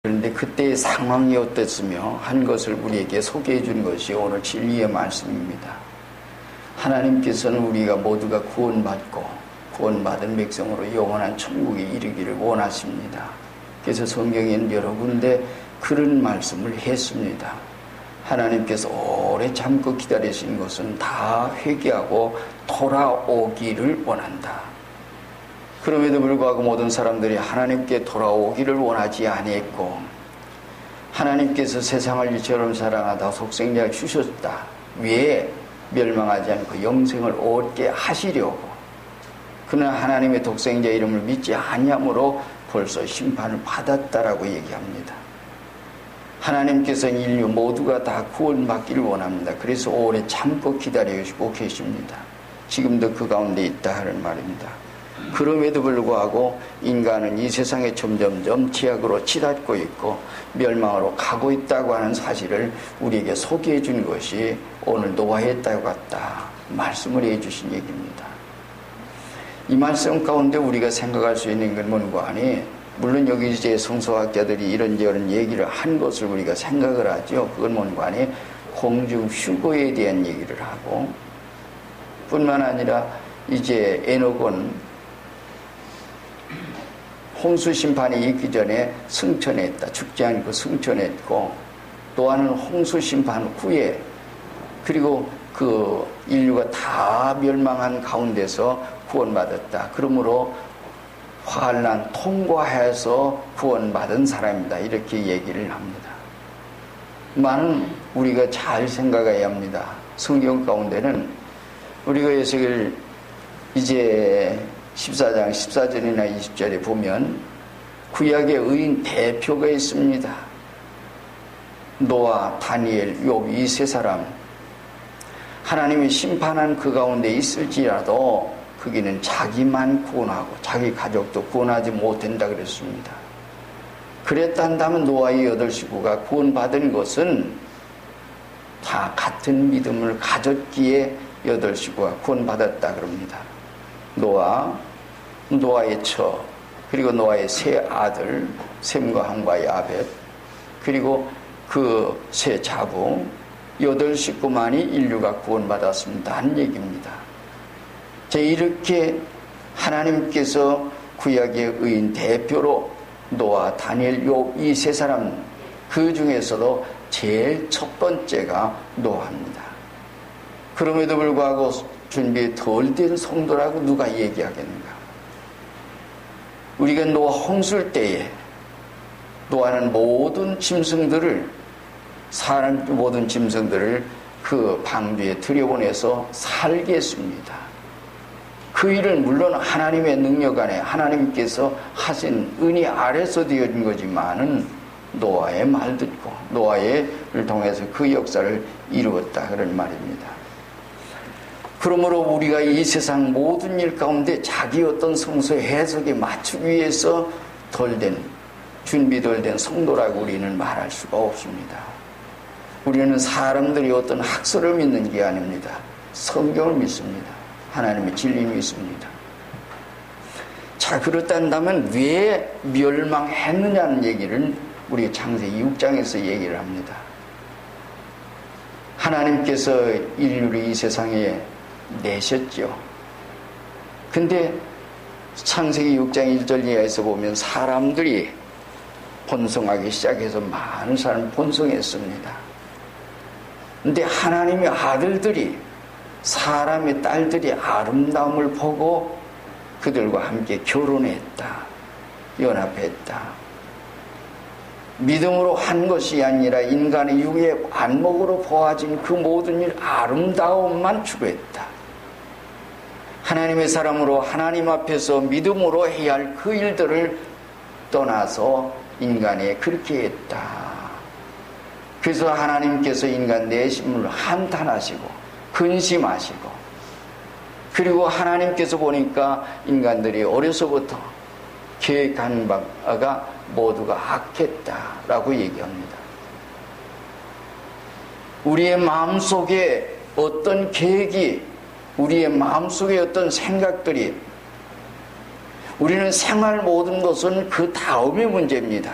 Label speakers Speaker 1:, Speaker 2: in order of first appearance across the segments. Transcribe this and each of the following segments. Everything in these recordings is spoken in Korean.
Speaker 1: 그런데 그때의 상황이 어땠으며 한 것을 우리에게 소개해 준 것이 오늘 진리의 말씀입니다. 하나님께서는 우리가 모두가 구원받고 구원받은 백성으로 영원한 천국에 이르기를 원하십니다. 그래서 성경에는 여러 군데 그런 말씀을 했습니다. 하나님께서 오래 참고 기다리신 것은 다 회개하고 돌아오기를 원한다. 그럼에도 불구하고 모든 사람들이 하나님께 돌아오기를 원하지 아니했고, 하나님께서 세상을 이처럼 사랑하다 속생자를 주셨다. 왜 멸망하지 않고 영생을 얻게 하시려고. 그는 하나님의 독생자 이름을 믿지 아니함으로 벌써 심판을 받았다라고 얘기합니다. 하나님께서는 인류 모두가 다 구원받기를 원합니다. 그래서 오래 참고 기다리시고 계십니다. 지금도 그 가운데 있다 하는 말입니다. 그럼에도 불구하고 인간은 이 세상에 점점점 죄악으로 치닫고 있고 멸망으로 가고 있다고 하는 사실을 우리에게 소개해 준 것이 오늘 노아의 딸 같다 말씀을 해 주신 얘기입니다. 이 말씀 가운데 우리가 생각할 수 있는 건 뭔가 하니, 물론 여기 이제 성서학자들이 이런저런 얘기를 한 것을 우리가 생각을 하죠. 그건 뭔가 하니 공중 휴거에 대한 얘기를 하고, 뿐만 아니라 이제 에녹은 홍수 심판이 있기 전에 승천했다. 죽지 않고 승천했고, 또한은 홍수 심판 후에, 그리고 그 인류가 다 멸망한 가운데서 구원받았다. 그러므로 환난 통과해서 구원받은 사람이다. 이렇게 얘기를 합니다. 많은 우리가 잘 생각해야 합니다. 성경 가운데는 우리가 에스겔 이제 14장 14절이나 20절에 보면 구약의 의인 대표가 있습니다. 노아, 다니엘, 욥 이 세 사람, 하나님이 심판한 그 가운데 있을지라도 거기는 자기만 구원하고 자기 가족도 구원하지 못한다 그랬습니다. 그랬단다면 노아의 8식구가 구원받은 것은 다 같은 믿음을 가졌기에 8식구가 구원받았다 그럽니다. 노아, 노아의 처, 그리고 노아의 세 아들 셈과 함과 야벳, 그리고 그 세 자부 8식구만이 인류가 구원받았습니다 하는 얘기입니다. 이렇게 하나님께서 구약의 의인 대표로 노아, 다니엘, 욥 이 세 사람, 그 중에서도 제일 첫 번째가 노아입니다. 그럼에도 불구하고 준비 덜 된 성도라고 누가 얘기하겠는가? 우리가 노아 홍수 때에 노아는 모든 짐승들을, 사람 모든 짐승들을 그 방주에 들여보내서 살게 했습니다. 그 일은 물론 하나님의 능력 안에 하나님께서 하신 은혜 아래서 되어진 거지만은 노아의 말 듣고 노아를 통해서 그 역사를 이루었다 그런 말입니다. 그러므로 우리가 이 세상 모든 일 가운데 자기 어떤 성서 해석에 맞추기 위해서 준비 덜 된 성도라고 우리는 말할 수가 없습니다. 우리는 사람들이 어떤 학설을 믿는 게 아닙니다. 성경을 믿습니다. 하나님의 진리를 믿습니다. 자, 그렇단다면 왜 멸망했느냐는 얘기를 우리 창세기 6장에서 얘기를 합니다. 하나님께서 인류를 이 세상에 내셨죠. 근데 창세기 6장 1절 이하에서 보면 사람들이 번성하기 시작해서 많은 사람이 번성했습니다. 근데 하나님의 아들들이, 사람의 딸들이 아름다움을 보고 그들과 함께 결혼했다. 연합했다. 믿음으로 한 것이 아니라 인간의 육의 안목으로 보아진 그 모든 일 아름다움만 추구했다. 하나님의 사람으로 하나님 앞에서 믿음으로 해야 할 그 일들을 떠나서 인간에 그렇게 했다. 그래서 하나님께서 인간 내심을 한탄하시고 근심하시고, 그리고 하나님께서 보니까 인간들이 어려서부터 계획한 바가 모두가 악했다라고 얘기합니다. 우리의 마음속에 어떤 계획이, 우리의 마음속에 어떤 생각들이, 우리는 생활 모든 것은 그 다음의 문제입니다.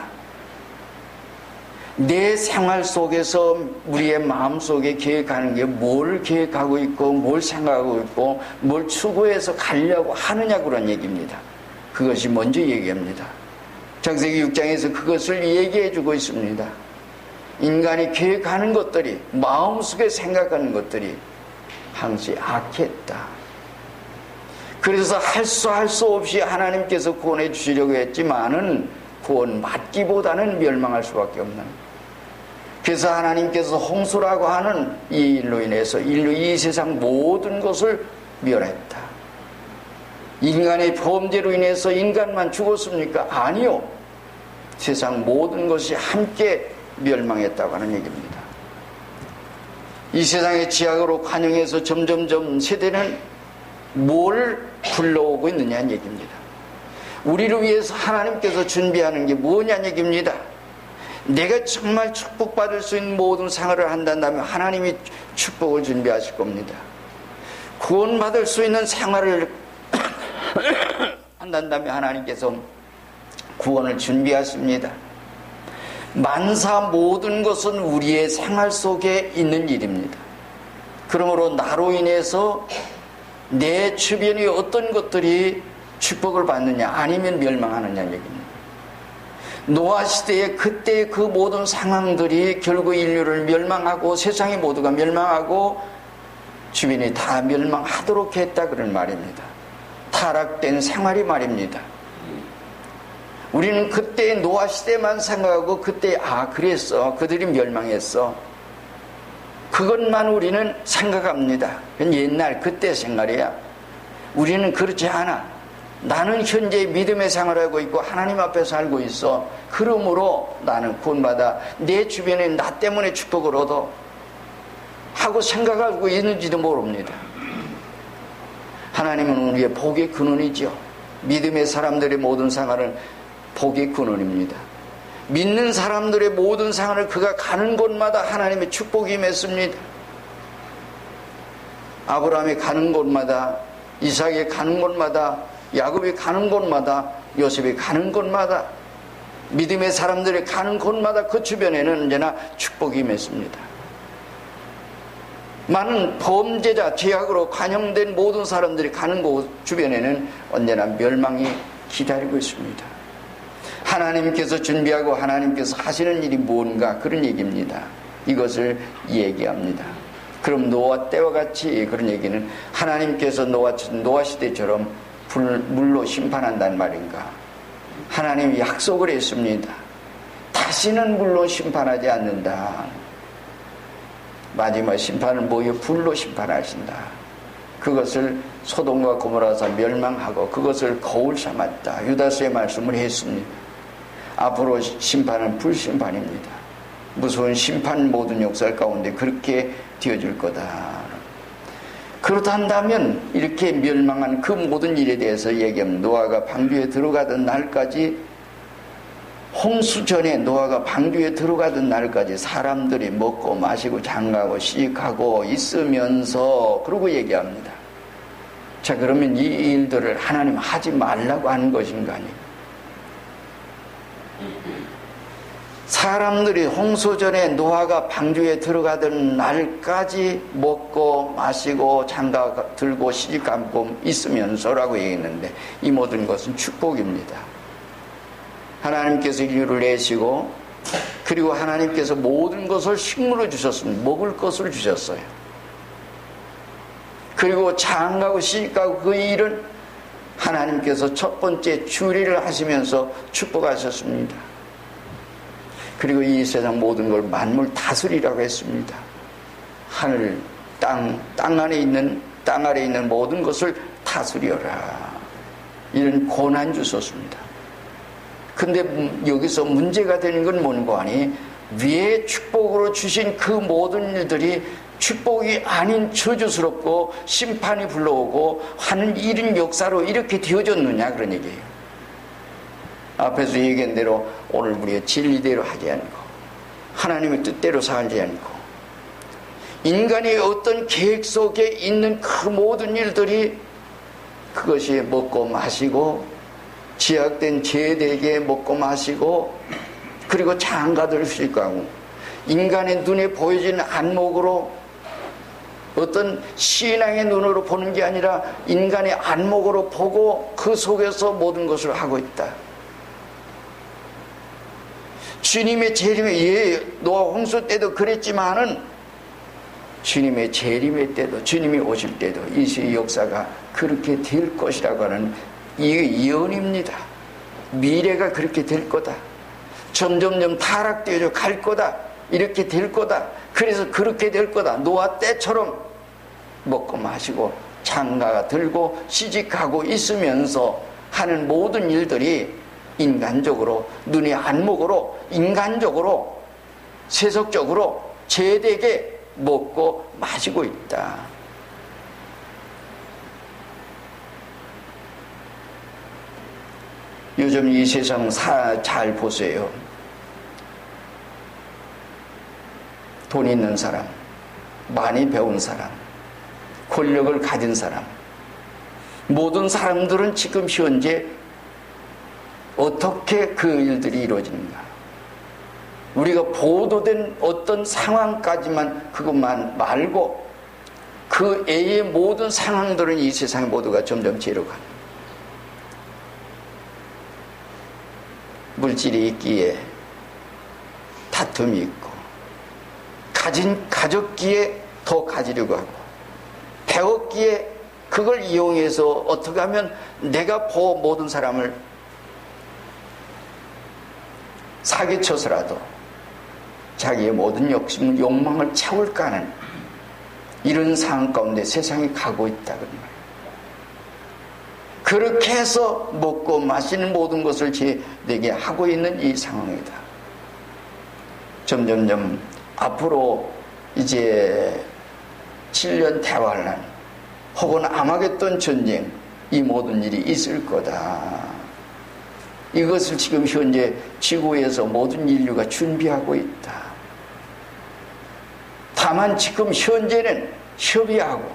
Speaker 1: 내 생활 속에서 우리의 마음속에 계획하는 게 뭘 계획하고 있고 뭘 생각하고 있고 뭘 추구해서 가려고 하느냐 그런 얘기입니다. 그것이 먼저 얘기합니다. 창세기 6장에서 그것을 얘기해 주고 있습니다. 인간이 계획하는 것들이, 마음속에 생각하는 것들이 항시 악했다. 그래서 할 수 없이 하나님께서 구원해 주시려고 했지만은 구원 받기보다는 멸망할 수밖에 없는. 그래서 하나님께서 홍수라고 하는 이 일로 인해서 이 세상 모든 것을 멸했다. 인간의 범죄로 인해서 인간만 죽었습니까? 아니요. 세상 모든 것이 함께 멸망했다고 하는 얘기입니다. 이 세상의 지약으로 관영해서 점점점 세대는 뭘 불러오고 있느냐는 얘기입니다. 우리를 위해서 하나님께서 준비하는 게 뭐냐는 얘기입니다. 내가 정말 축복받을 수 있는 모든 생활을 한다면 하나님이 축복을 준비하실 겁니다. 구원받을 수 있는 생활을 한다면 하나님께서 구원을 준비하십니다. 만사 모든 것은 우리의 생활 속에 있는 일입니다. 그러므로 나로 인해서 내 주변의 어떤 것들이 축복을 받느냐 아니면 멸망하느냐는 얘기입니다. 노아 시대에 그때 그 모든 상황들이 결국 인류를 멸망하고 세상의 모두가 멸망하고 주변이 다 멸망하도록 했다 그런 말입니다. 타락된 생활이 말입니다. 우리는 그때 노아 시대만 생각하고 그때 그랬어 그들이 멸망했어 그것만 우리는 생각합니다. 그건 옛날 그때 생활이야. 우리는 그렇지 않아. 나는 현재 믿음의 생활을 하고 있고 하나님 앞에 살고 있어. 그러므로 나는 구원받아 내 주변에 나 때문에 축복을 얻어 하고 생각하고 있는지도 모릅니다. 하나님은 우리의 복의 근원이죠. 믿음의 사람들의 모든 생활은 복의 근원입니다. 믿는 사람들의 모든 생활을 그가 가는 곳마다 하나님의 축복이 임했습니다. 아브라함이 가는 곳마다, 이삭이 가는 곳마다, 야곱이 가는 곳마다, 요셉이 가는 곳마다, 믿음의 사람들이 가는 곳마다 그 주변에는 언제나 축복이 임했습니다. 많은 범죄자, 죄악으로 관영된 모든 사람들이 가는 곳 주변에는 언제나 멸망이 기다리고 있습니다. 하나님께서 준비하고 하나님께서 하시는 일이 뭔가 그런 얘기입니다. 이것을 얘기합니다. 그럼 노아 때와 같이 그런 얘기는 하나님께서 노아 시대처럼 물로 심판한다는 말인가? 하나님이 약속을 했습니다. 다시는 물로 심판하지 않는다. 마지막 심판을 뭐요? 불로 심판하신다. 그것을 소돔과 고모라서 멸망하고 그것을 거울 삼았다. 유다서의 말씀을 했습니다. 앞으로 심판은 불심판입니다. 무서운 심판 모든 역사 가운데 그렇게 되어줄 거다. 그렇다면 이렇게 멸망한 그 모든 일에 대해서 얘기하면 노아가 방주에 들어가던 날까지 홍수 전에 노아가 방주에 들어가던 날까지 사람들이 먹고 마시고 장가고 시집가고 있으면서 그러고 얘기합니다. 자, 그러면 이 일들을 하나님 하지 말라고 하는 것인가 아니에요? 사람들이 홍수 전에 노아가 방주에 들어가던 날까지 먹고 마시고 장가 들고 시집가고 있으면서라고 얘기했는데 이 모든 것은 축복입니다. 하나님께서 인류를 내시고 그리고 하나님께서 모든 것을 식물로 주셨습니다. 먹을 것을 주셨어요. 그리고 장가고 시집가고 그 일은 하나님께서 첫 번째 주리를 하시면서 축복하셨습니다. 그리고 이 세상 모든 걸 만물 다스리라고 했습니다. 하늘, 땅 아래 있는 모든 것을 다스려라. 이런 권한 주셨습니다. 근데 여기서 문제가 되는 건 뭔고 하니 위에 축복으로 주신 그 모든 일들이 축복이 아닌 저주스럽고 심판이 불러오고 하는 이런 역사로 이렇게 되어졌느냐 그런 얘기예요. 앞에서 얘기한 대로 오늘 우리의 진리대로 하지 않고 하나님의 뜻대로 살지 않고 인간의 어떤 계획 속에 있는 그 모든 일들이 그것이 먹고 마시고 지약된 죄되게 먹고 마시고 그리고 장가들 수 있고 하고, 인간의 눈에 보여지는 안목으로, 어떤 신앙의 눈으로 보는 게 아니라 인간의 안목으로 보고 그 속에서 모든 것을 하고 있다. 주님의 재림에, 노아 홍수 때도 그랬지만은 주님의 재림의 때도, 주님이 오실 때도 이 시의 역사가 그렇게 될 것이라고 하는 이 예언입니다. 미래가 그렇게 될 거다. 점점점 타락되어져 갈 거다. 이렇게 될 거다. 그래서 그렇게 될 거다. 노아 때처럼 먹고 마시고 장가가 들고 시집가고 있으면서 하는 모든 일들이 인간적으로, 눈의 안목으로, 인간적으로, 세속적으로 제대게 먹고 마시고 있다. 요즘 이 세상 잘 보세요. 돈 있는 사람, 많이 배운 사람, 권력을 가진 사람, 모든 사람들은 지금 현재 어떻게 그 일들이 이루어지는가? 우리가 보도된 어떤 상황까지만, 그것만 말고 그 외의 모든 상황들은 이 세상의 모두가 점점 제로가는, 물질이 있기에 다툼이 있고, 가졌기에 더 가지려고 하고, 배웠기에 그걸 이용해서 어떻게 하면 내가 모든 사람을 사기쳐서라도 자기의 모든 욕심, 욕망을 채울까 하는 이런 상황 가운데 세상이 가고 있다. 그렇게 해서 먹고 마시는 모든 것을 내게 하고 있는 이 상황이다. 점점점 앞으로 이제 7년 대환란 혹은 아마겟돈 전쟁, 이 모든 일이 있을 거다. 이것을 지금 현재 지구에서 모든 인류가 준비하고 있다. 다만 지금 현재는 협의하고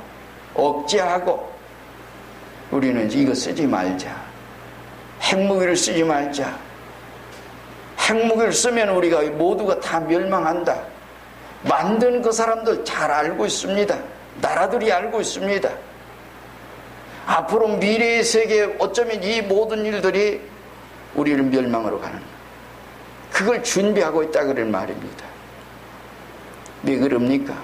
Speaker 1: 억제하고, 우리는 이거 쓰지 말자, 핵무기를 쓰지 말자, 핵무기를 쓰면 우리가 모두가 다 멸망한다. 만든 그 사람들 잘 알고 있습니다. 나라들이 알고 있습니다. 앞으로 미래의 세계에 어쩌면 이 모든 일들이 우리를 멸망으로 가는, 그걸 준비하고 있다 그런 말입니다. 왜 그럽니까?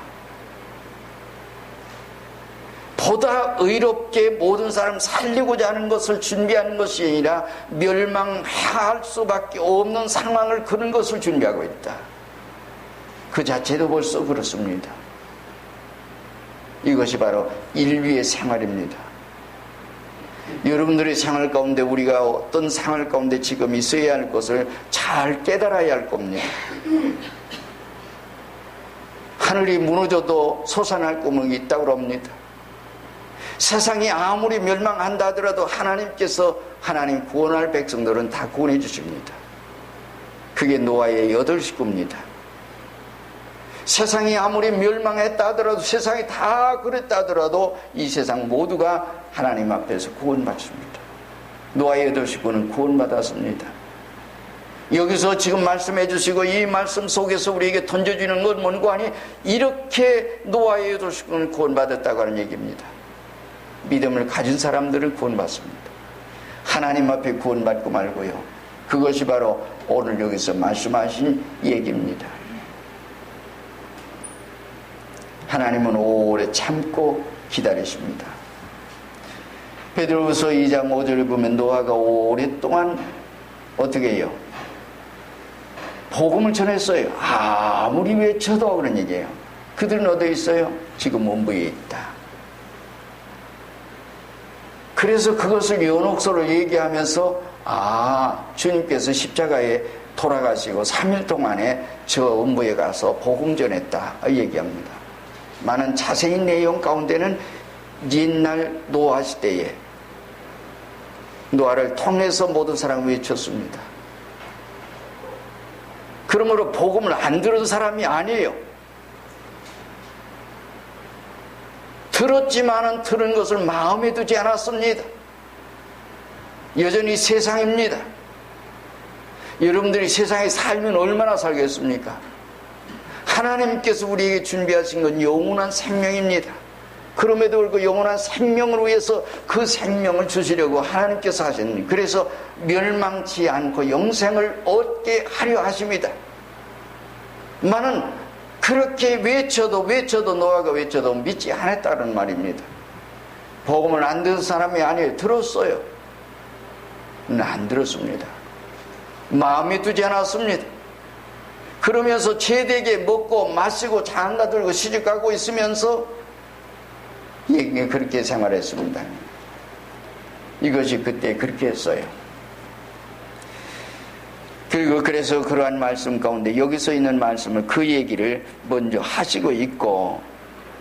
Speaker 1: 보다 의롭게 모든 사람 살리고자 하는 것을 준비하는 것이 아니라 멸망할 수밖에 없는 상황을, 그런 것을 준비하고 있다. 그 자체도 벌써 그렇습니다. 이것이 바로 인류의 생활입니다. 여러분들의 생활 가운데, 우리가 어떤 생활 가운데 지금 있어야 할 것을 잘 깨달아야 할 겁니다. 하늘이 무너져도 솟아날 구멍이 있다고 합니다. 세상이 아무리 멸망한다 하더라도 하나님께서, 하나님 구원할 백성들은 다 구원해 주십니다. 그게 노아의 8식구입니다. 세상이 아무리 멸망했다 하더라도, 세상이 다 그랬다 하더라도 이 세상 모두가 하나님 앞에서 구원받습니다. 노아의 8식구는 구원받았습니다. 여기서 지금 말씀해 주시고 이 말씀 속에서 우리에게 던져주는 건 뭔고 하니, 이렇게 노아의 8식구는 구원받았다고 하는 얘기입니다. 믿음을 가진 사람들은 구원받습니다. 하나님 앞에 구원받고 말고요. 그것이 바로 오늘 여기서 말씀하신 얘기입니다. 하나님은 오래 참고 기다리십니다. 베드로후서 2장 5절을 보면 노아가 오랫동안 어떻게 해요? 복음을 전했어요. 아무리 외쳐도 그런 얘기예요. 그들은 어디 있어요? 지금 원부에 있다. 그래서 그것을 연옥서로 얘기하면서, 주님께서 십자가에 돌아가시고 3일 동안에 저 원부에 가서 복음 전했다 얘기합니다. 많은 자세히 내용 가운데는 옛날 노아 시대에 노아를 통해서 모든 사람이 외쳤습니다. 그러므로 복음을 안 들은 사람이 아니에요. 들었지만은 들은 것을 마음에 두지 않았습니다. 여전히 세상입니다. 여러분들이 세상에 살면 얼마나 살겠습니까? 하나님께서 우리에게 준비하신 건 영원한 생명입니다. 그럼에도 불구하고 영원한 생명을 위해서 그 생명을 주시려고 하나님께서 하셨니, 그래서 멸망치 않고 영생을 얻게 하려 하십니다. 나는 그렇게 외쳐도 노아가 외쳐도 믿지 않았다는 말입니다. 복음을 안 듣는 사람이 아니에요. 들었어요. 안 들었습니다. 마음에 두지 않았습니다. 그러면서 죄되게 먹고 마시고 장가들고 시집가고 있으면서 그렇게 생활했습니다. 이것이 그때 그렇게 했어요. 그리고 그래서 그러한 말씀 가운데 여기서 있는 말씀을, 그 얘기를 먼저 하시고 있고,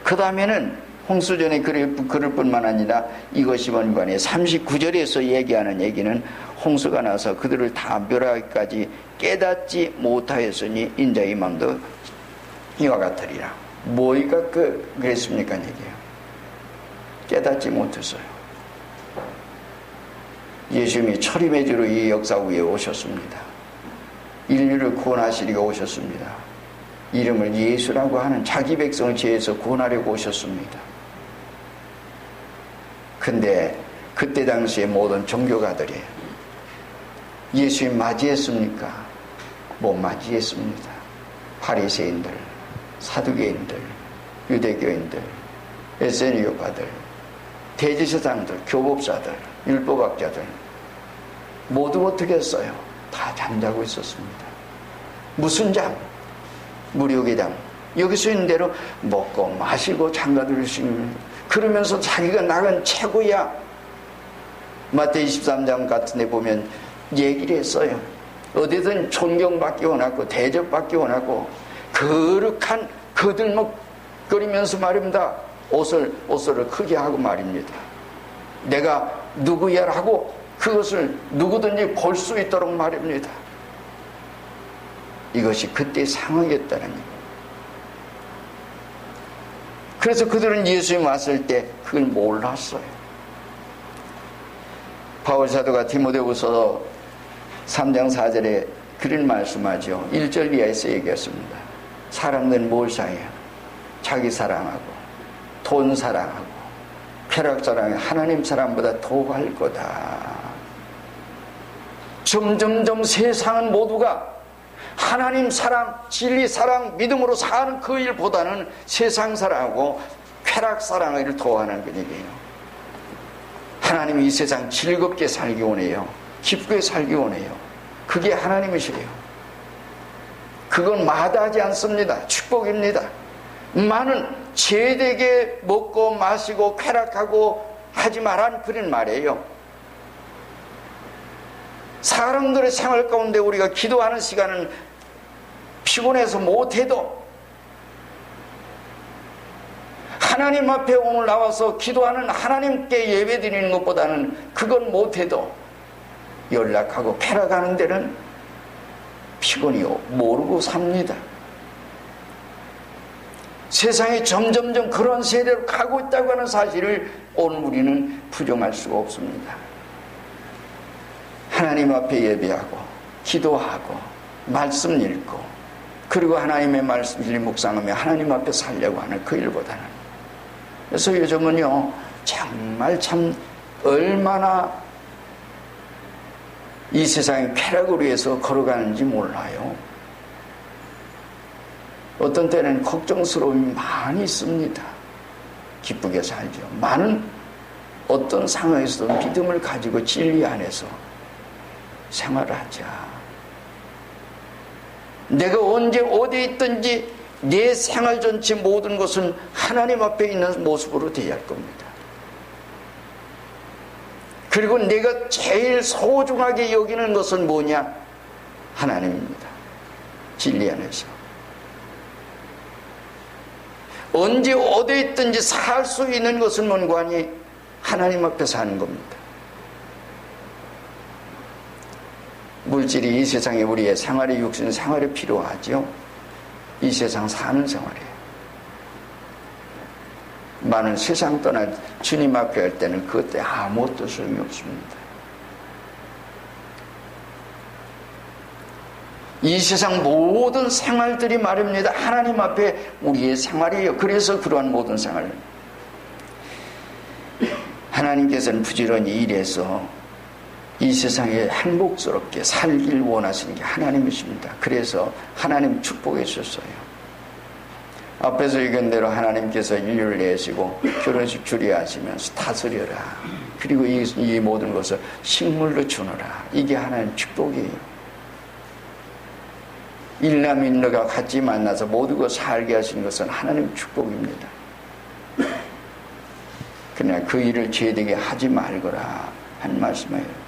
Speaker 1: 그 다음에는 홍수전의 글을 뿐만 아니라 이것이 원관에 39절에서 얘기하는 얘기는, 홍수가 나서 그들을 다 멸하기까지 깨닫지 못하였으니 인자의 마음도 이와 같으리라. 뭐가 그랬습니까? 얘기예요. 깨닫지 못했어요. 예수님이 철임의 주로 이 역사 위에 오셨습니다. 인류를 구원하시리가 오셨습니다. 이름을 예수라고 하는 자기 백성을 죄에서 구원하려고 오셨습니다. 근데 그때 당시에 모든 종교가들이 예수님 맞이했습니까? 못 맞이했습니다. 바리새인들, 사두개인들, 유대교인들, 에세니오파들, 대제사장들, 교법사들, 율법학자들 모두 어떻게 했어요? 다 잠자고 있었습니다. 무슨 잠? 무료의 잠. 여기서 있는 대로 먹고 마시고 장가들 수 있는, 그러면서 자기가 나간 최고야. 마태복음 23장 같은 데 보면 얘기를 했어요. 어디든 존경받기 원하고 대접받기 원하고 거룩한 거들먹거리면서 말입니다. 옷을 크게 하고 말입니다. 내가 누구야라고 그것을 누구든지 볼 수 있도록 말입니다. 이것이 그때 상황이었다는 거예요. 그래서 그들은 예수님 왔을 때 그걸 몰랐어요. 바울 사도가 디모데후서 3장 4절에 그런 말씀하죠. 1절 이하에서 얘기했습니다. 사람들은 뭘 사해요? 자기 사랑하고 돈 사랑하고 쾌락 사랑해 하나님 사랑보다 더할 거다. 점점점 세상은 모두가 하나님 사랑, 진리 사랑, 믿음으로 사는 그 일보다는 세상 사랑하고 쾌락 사랑을 더하는 그 얘기예요. 하나님이 이 세상 즐겁게 살기 원해요. 기쁘게 살기 원해요. 그게 하나님이시래요. 그건 마다하지 않습니다. 축복입니다. 많은 죄되게 먹고 마시고 쾌락하고 하지 말란 그런 말이에요. 사람들의 생활 가운데 우리가 기도하는 시간은 피곤해서 못해도 하나님 앞에 오늘 나와서 기도하는 하나님께 예배 드리는 것보다는 그건 못해도 연락하고 쾌락하는 데는 피곤이 모르고 삽니다. 세상이 점점점 그런 세대로 가고 있다고 하는 사실을 오늘 우리는 부정할 수가 없습니다. 하나님 앞에 예배하고 기도하고 말씀 읽고 그리고 하나님의 말씀을 묵상하며 하나님 앞에 살려고 하는 그 일보다는, 그래서 요즘은요 정말 참 얼마나 이 세상의 쾌락을 위해서 걸어가는지 몰라요. 어떤 때는 걱정스러움이 많이 있습니다. 기쁘게 살죠. 많은 어떤 상황에서도 믿음을 가지고 진리 안에서 생활하자. 내가 언제 어디에 있든지 내 생활 전체 모든 것은 하나님 앞에 있는 모습으로 되어야 할 겁니다. 그리고 내가 제일 소중하게 여기는 것은 뭐냐? 하나님입니다. 진리 안에서 언제 어디에 있든지 살 수 있는 것은 뭔가니 하나님 앞에 사는 겁니다. 물질이 이 세상에 우리의 생활의 육신 생활에 필요하죠. 이 세상 사는 생활이에요. 많은 세상 떠나 주님 앞에 할 때는 그때 아무것도 소용이 없습니다. 이 세상 모든 생활들이 말입니다. 하나님 앞에 우리의 생활이에요. 그래서 그러한 모든 생활을 하나님께서는 부지런히 일해서 이 세상에 행복스럽게 살길 원하시는 게 하나님이십니다. 그래서 하나님 축복해 주셨어요. 앞에서 얘기한 대로 하나님께서 인류를 내시고 결혼식 주례하시면서 다스려라. 그리고 이 모든 것을 식물로 주노라. 이게 하나님 축복이에요. 일남일녀가 같이 만나서 모두가 살게 하시는 것은 하나님 축복입니다. 그러나 그 일을 죄되게 하지 말거라 한 말씀이에요.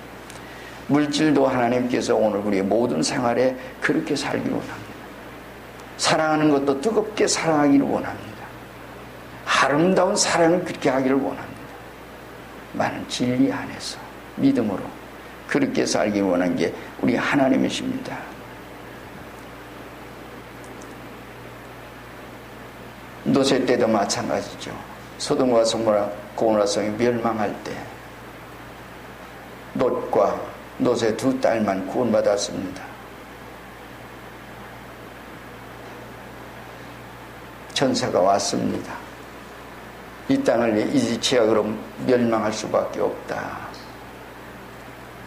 Speaker 1: 물질도 하나님께서 오늘 우리의 모든 생활에 그렇게 살기를 원합니다. 사랑하는 것도 뜨겁게 사랑하기를 원합니다. 아름다운 사랑을 그렇게 하기를 원합니다. 많은 진리 안에서 믿음으로 그렇게 살기를 원하는 게 우리 하나님이십니다. 노세 때도 마찬가지죠. 소돔과 고모라 성이 멸망할 때 롯과 노세 두 딸만 구원받았습니다. 천사가 왔습니다. 이 땅을 이 죄악으로 멸망할 수밖에 없다.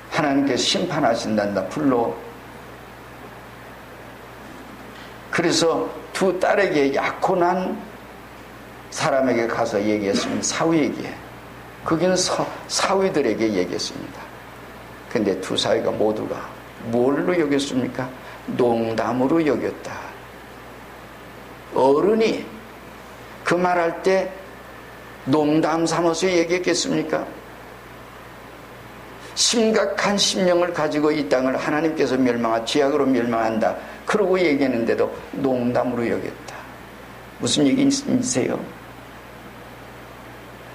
Speaker 1: 하나님께서 심판하신단다. 불로. 그래서 두 딸에게 약혼한 사람에게 가서 얘기했습니다. 사위에게. 거기는 사위들에게 얘기했습니다. 근데 두 사위가 모두가 뭘로 여겼습니까? 농담으로 여겼다. 어른이 그 말할 때 농담 삼아서 얘기했겠습니까? 심각한 심령을 가지고 이 땅을 하나님께서 죄악으로 멸망한다. 그러고 얘기했는데도 농담으로 여겼다. 무슨 얘기이세요?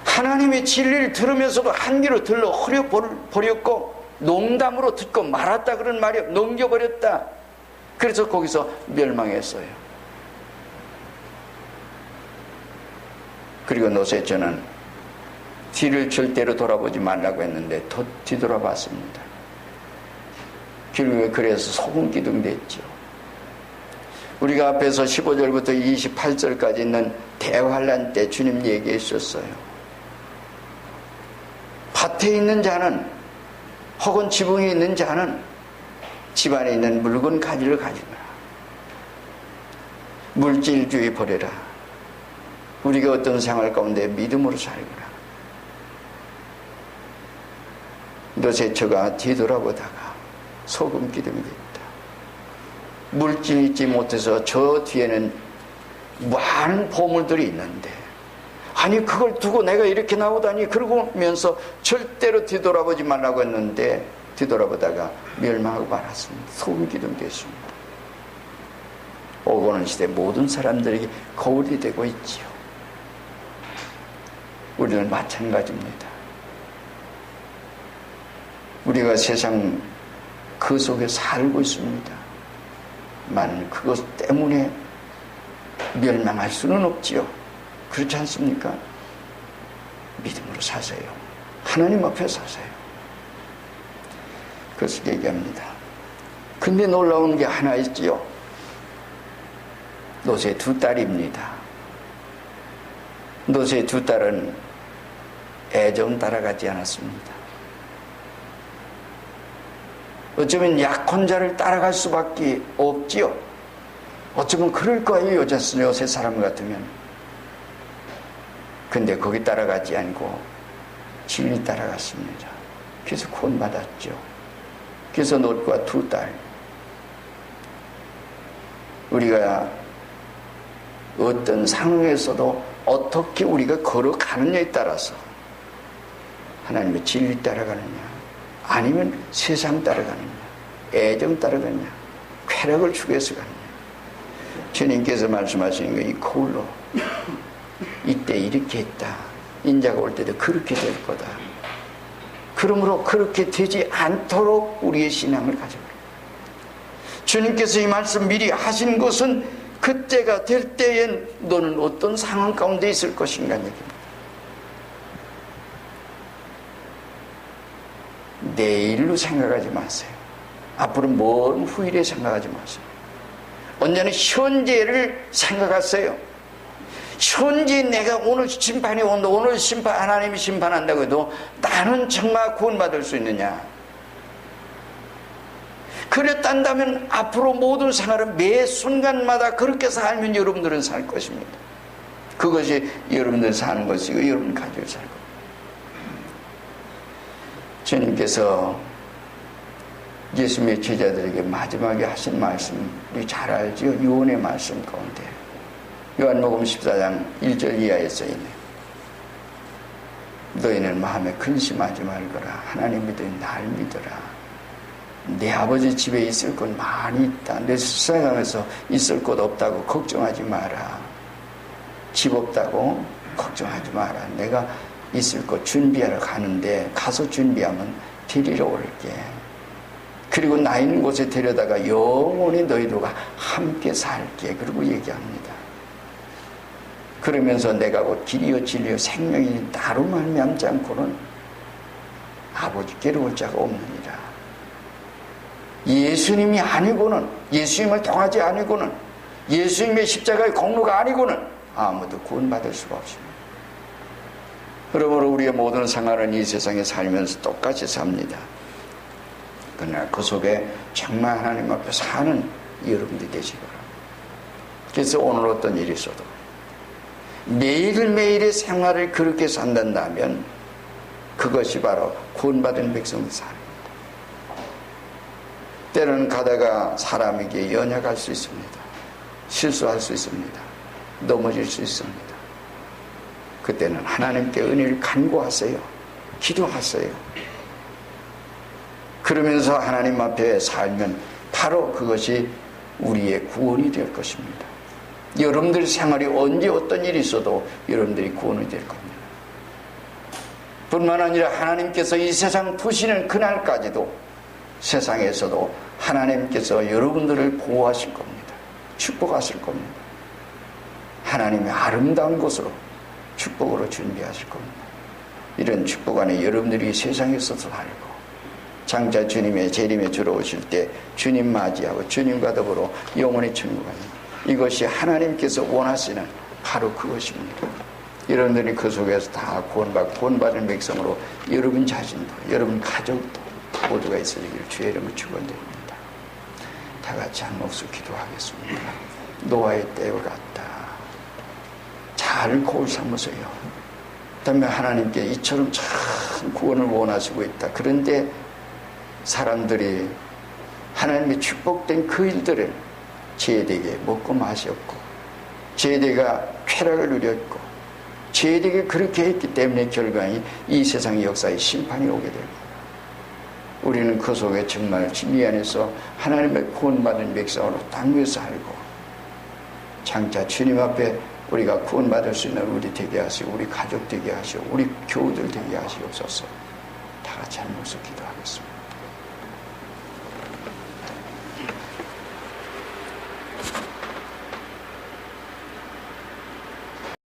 Speaker 1: 하나님의 진리를 들으면서도 한 귀로 들러 흐려버렸고 농담으로 듣고 말았다 그런 말이요. 넘겨버렸다. 그래서 거기서 멸망했어요. 그리고 노세처는 뒤를 절대로 돌아보지 말라고 했는데 더 뒤돌아봤습니다. 결국에 그래서 소금기둥 됐죠. 우리가 앞에서 15절부터 28절까지 있는 대환란 때 주님 얘기해 주셨어요. 밭에 있는 자는 혹은 지붕에 있는 자는 집안에 있는 묽은 가지를 가지거라. 물질주의 버려라. 우리가 어떤 생활 가운데 믿음으로 살거라. 노세처가 뒤돌아보다가 소금 기둥이 됐다. 물질 잊지 못해서 저 뒤에는 많은 보물들이 있는데 아니 그걸 두고 내가 이렇게 나오다니 그러면서 절대로 뒤돌아보지 말라고 했는데 뒤돌아보다가 멸망하고 말았습니다. 소금 기둥 됐습니다. 오고 오는 시대 모든 사람들에게 거울이 되고 있지요. 우리는 마찬가지입니다. 우리가 세상 그 속에 살고 있습니다. 만 그것 때문에 멸망할 수는 없지요. 그렇지 않습니까? 믿음으로 사세요. 하나님 앞에 사세요. 그것을 얘기합니다. 근데 놀라운 게 하나 있지요. 노세 두 딸입니다. 노세 두 딸은 애정 따라가지 않았습니다. 어쩌면 약혼자를 따라갈 수밖에 없지요. 어쩌면 그럴 거예요. 요새 사람 같으면. 근데 거기 따라가지 않고 진리 따라갔습니다. 그래서 구원받았죠. 그래서 롯과 두 딸. 우리가 어떤 상황에서도 어떻게 우리가 걸어가느냐에 따라서 하나님의 진리 따라가느냐 아니면 세상 따라가느냐 애정 따라가느냐 쾌락을 추구해서 가느냐. 주님께서 말씀하시는 거 이 거울로 이때 이렇게 했다. 인자가 올 때도 그렇게 될 거다. 그러므로 그렇게 되지 않도록 우리의 신앙을 가져라. 주님께서 이 말씀 미리 하신 것은 그때가 될 때엔 너는 어떤 상황 가운데 있을 것인가 얘기입니다. 내일로 생각하지 마세요. 앞으로 먼 후일에 생각하지 마세요. 언제나 현재를 생각하세요. 현재 내가 오늘 심판이 온다, 오늘 하나님이 심판한다고 해도 나는 정말 구원받을 수 있느냐? 그랬단다면 앞으로 모든 생활은 매 순간마다 그렇게 살면 여러분들은 살 것입니다. 그것이 여러분들 사는 것이고 여러분 가지고 살 겁니다. 주님께서 예수님의 제자들에게 마지막에 하신 말씀 우리 잘 알죠? 유언의 말씀 가운데 요한복음 14장 1절 이하에 써있네. 너희는 마음에 근심하지 말거라. 하나님 믿으니 날 믿어라. 내 아버지 집에 있을 것 많이 있다. 내 세상에서 있을 곳 없다고 걱정하지 마라. 집 없다고 걱정하지 마라. 내가 있을 곳 준비하러 가는데 가서 준비하면 데리러 올게. 그리고 나 있는 곳에 데려다가 영원히 너희들과 함께 살게. 그리고 얘기합니다. 그러면서 내가 곧 길이요 진리요 생명이니 나로 말미암지 않고는 아버지께로 올 자가 없느니라. 예수님이 아니고는, 예수님을 통하지 아니고는, 예수님의 십자가의 공로가 아니고는 아무도 구원받을 수가 없습니다. 그러므로 우리의 모든 생활은 이 세상에 살면서 똑같이 삽니다. 그러나 그 속에 정말 하나님 앞에 사는 여러분들이 되시기 바랍니다. 그래서 오늘 어떤 일이 있어도 매일매일의 생활을 그렇게 산다면 그것이 바로 구원받은 백성의 삶입니다. 때로는 가다가 사람에게 연약할 수 있습니다. 실수할 수 있습니다. 넘어질 수 있습니다. 그때는 하나님께 은혜를 간구하세요. 기도하세요. 그러면서 하나님 앞에 살면 바로 그것이 우리의 구원이 될 것입니다. 여러분들 생활이 언제 어떤 일이 있어도 여러분들이 구원이 될 겁니다. 뿐만 아니라 하나님께서 이 세상 두시는 그날까지도 세상에서도 하나님께서 여러분들을 보호하실 겁니다. 축복하실 겁니다. 하나님의 아름다운 곳으로 축복으로 준비하실 겁니다. 이런 축복 안에 여러분들이 세상에서도 살고 장차 주님의 재림에 주러 오실 때 주님 맞이하고 주님과 더불어 영원히 천국 가는 이것이 하나님께서 원하시는 바로 그것입니다. 여러분들이 그 속에서 다 구원받은 백성으로 여러분 자신도 여러분 가족도 모두가 있으리기를 주의 이름을 축원드립니다. 다 같이 한 목소리 기도하겠습니다. 노아의 때와 같다. 잘 거울 삼으세요. 그다음에 하나님께 이처럼 참 구원을 원하시고 있다. 그런데 사람들이 하나님의 축복된 그 일들을 죄되게 먹고 마셨고 죄되가 쾌락을 누렸고 죄되게 그렇게 했기 때문에 결과에 이 세상의 역사에 심판이 오게 됩니다. 우리는 그 속에 정말 진리 안에서 하나님의 구원받은 백성으로 당겨 살고 장차 주님 앞에 우리가 구원받을 수 있는 우리 되게 하시고 우리 가족 되게 하시고 우리 교우들 되게 하시옵소서. 다 같이 한 목소리 기도하겠습니다.